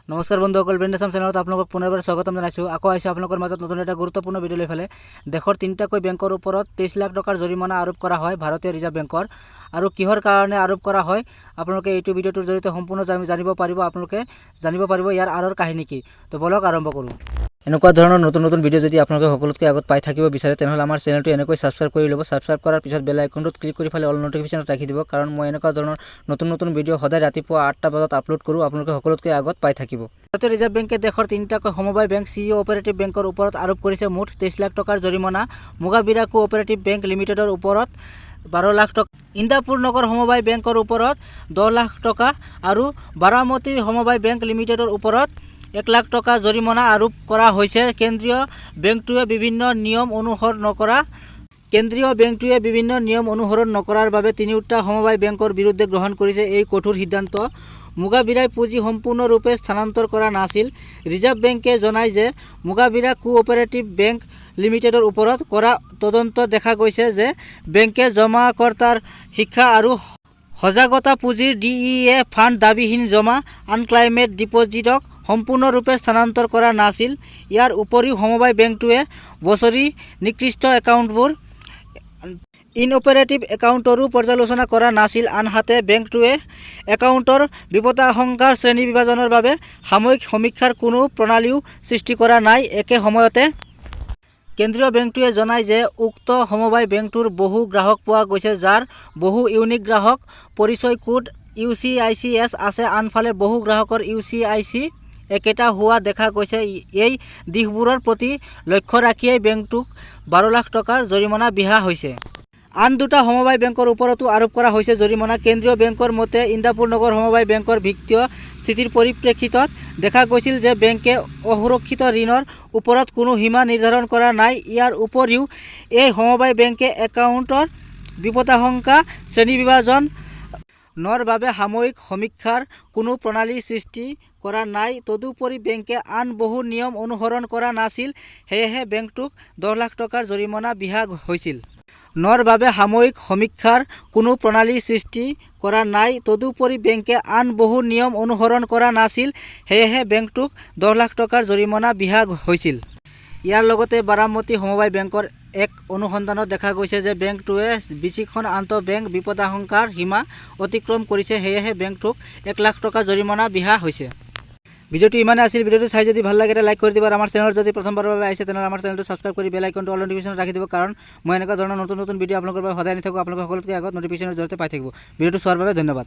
নমস্কাৰ বন্ধুসকল, ব্ৰেণ্ড আছাম চেনেলত আপোনালোকক পুনৰবাৰ স্বাগতম জনাইছোঁ। আকৌ আহিছোঁ আপোনালোকৰ মাজত নতুন এটা গুৰুত্বপূৰ্ণ ভিডিঅ' লৈ পেলাই। দেশৰ 3টাকৈ বেংকৰ ওপৰত 23 লাখ টকাৰ জৰিমনা আৰোপ কৰা হয় ভাৰতীয় ৰিজাৰ্ভ বেংকৰ। আৰু কিহৰ কাৰণে আৰোপ কৰা হয় আপোনালোকে এইটো ভিডিঅ'টোৰ জৰিয়তে সম্পূৰ্ণ জানিব পাৰিব। আপোনালোকে জানিব পাৰিব ইয়াৰ আঁৰৰ কাহিনী কি। তো বলক আৰম্ভ কৰোঁ। এনেকুৱা ধৰণৰ নতুন নতুন ভিডিঅ' যদি আপোনালোকে সকলোতকৈ আগত পাই থাকিব বিচাৰে তেনেহ'লে আমাৰ চেনেলটো এনেকৈ ছাবস্ক্ৰাইব কৰি ল'ব। ছাবস্ক্ৰাইব কৰাৰ পিছত বেল আইকনটোত ক্লিক কৰি ফালে অল নটিফিকেশ্যনত ৰাখি দিব, কাৰণ মই এনেকুৱা ধৰণৰ নতুন নতুন ভিডিঅ' সদায় ৰাতিপুৱা 8টা বজাত আপলোড কৰোঁ। আপোনালোকে সকলোতকৈ আগত পাই থাকিব। ভাৰতীয় ৰিজাৰ্ভ বেংকে দেশৰ 3টাকৈ সমবায় বেংক CEO অপাৰেটিভ বেংকৰ ওপৰত আৰোপ কৰিছে মুঠ 23 লাখ টকাৰ জৰিমনা। মুগাবিৰা কো অপাৰেটিভ বেংক লিমিটেডৰ ওপৰত 12 লাখ টকা, ইন্দাপুৰ নগৰ সমবায় বেংকৰ ওপৰত 10 লাখ টকা আৰু বাৰামতী সমবায় বেংক লিমিটেডৰ ওপৰত 1 লাখ টকা জৰিমনা আৰোপ কৰা হৈছে। কেন্দ্ৰীয় বেংকটোৱে বিভিন্ন নিয়ম অনুসৰণ নকৰাৰ বাবে 3টা সমবায় বেংকৰ বিৰুদ্ধে গ্ৰহণ কৰিছে এই কঠোৰ সিদ্ধান্ত। মুগাবিৰাই পুঁজি সম্পূৰ্ণৰূপে স্থানান্তৰ কৰা নাছিল। ৰিজাৰ্ভ বেংকে জনায় যে মুগাবিৰা কো অপাৰেটিভ বেংক লিমিটেডৰ ওপৰত কৰা তদন্ত দেখা গৈছে যে বেংকে জমাকৰ্তাৰ শিক্ষা আৰু সজাগতা পুঁজিৰ DEA ফাণ্ড দাবীহীন জমা আনক্লাইমেড ডিপজিটক সম্পূৰ্ণৰূপে স্থানান্তৰ কৰা নাছিল। ইয়াৰ উপৰিও সমবায় বেংকটোৱে বছৰি নিকৃষ্ট একাউণ্টবোৰ ইনঅপাৰেটিভ একাউণ্টৰো পৰ্যালোচনা কৰা নাছিল। আনহাতে বেংকটোৱে একাউণ্টৰ বিপদাশংকাৰ শ্ৰেণী বিভাজনৰ বাবে সাময়িক সমীক্ষাৰ কোনো প্ৰণালীও সৃষ্টি কৰা নাই। একে সময়তে কেন্দ্ৰীয় বেংকটোৱে জনায় যে উক্ত সমবায় বেংকটোৰ বহু গ্ৰাহক পোৱা গৈছে, যাৰ বহু ইউনিক গ্ৰাহক পৰিচয় কোড UCICS আছে। আনফালে বহু গ্ৰাহকৰ UCIC একেটা হোৱা দেখা গৈছে। এই দিশবোৰৰ প্ৰতি লক্ষ্য ৰাখিয়েই বেংকটোক 12 লাখ টকাৰ জৰিমনা বিহা হৈছে। আন 2টা সমবায় বেংকৰ ওপৰতো আৰোপ কৰা হৈছে জৰিমনা। কেন্দ্ৰীয় বেংকৰ মতে ইন্দাপুৰ নগৰ সমবায় বেংকৰ বিত্তীয় স্থিতিৰ পৰিপ্ৰেক্ষিতত দেখা গৈছিল যে বেংকে অসুৰক্ষিত ঋণৰ ওপৰত কোনো সীমা নিৰ্ধাৰণ কৰা নাই। ইয়াৰ উপৰিও এই সমবায় বেংকে একাউণ্টৰ বিপদাশংকা শ্ৰেণীবিভাজনৰ বাবে সাময়িক সমীক্ষাৰ কোনো প্ৰণালী সৃষ্টি কৰা নাই। তদুপৰি বেংকে আন বহু নিয়ম অনুসৰণ কৰা নাছিল। সেয়েহে বেংকটোক 10 লাখ টকাৰ জৰিমনা বিহা হৈছিল। নৰ বাবে সাময়িক সমীক্ষাৰ কোনো প্ৰণালী সৃষ্টি কৰা নাই। তদুপৰি বেংকে আন বহু নিয়ম অনুসৰণ কৰা নাছিল। সেয়েহে বেংকটোক 10 লাখ টকাৰ জৰিমনা বিহা হৈছিল। ইয়াৰ লগতে বাৰামতী সমবায় বেংকৰ এক অনুসন্ধানত দেখা গৈছে যে বেংকটোৱে 20খন আন্তঃ বেংক বিপদাশংকাৰ সীমা অতিক্ৰম কৰিছে। সেয়েহে বেংকটোক 1 লাখ টকা জৰিমনা বিহা হৈছে। ভিডিঅ'টো ইমানে আছিল। ভিডিঅ'টো চাই যদি ভাল লাগে এটা লাইক কৰি দিব। আৰু আমাৰ চেনেলত যদি প্ৰথমবাৰৰ বাবে আহিছে তেনেহ'লে আমাৰ চেনেলটো ছাবস্ক্ৰাইব কৰি বেল আইকনটো অল নটিফিকেশ্যনত ৰাখি দিব, কাৰণ মই এনেকুৱা ধৰণৰ নতুন নতুন ভিডিঅ' আপোনালোকৰ বাবে সদায় আনি থাকোঁ। আপোনালোকে সকলোতকৈ আগত নটিফিকেশ্যনৰ জৰিয়তে পাই থাকিব। ভিডিঅ'টো চোৱাৰ বাবে ধন্যবাদ।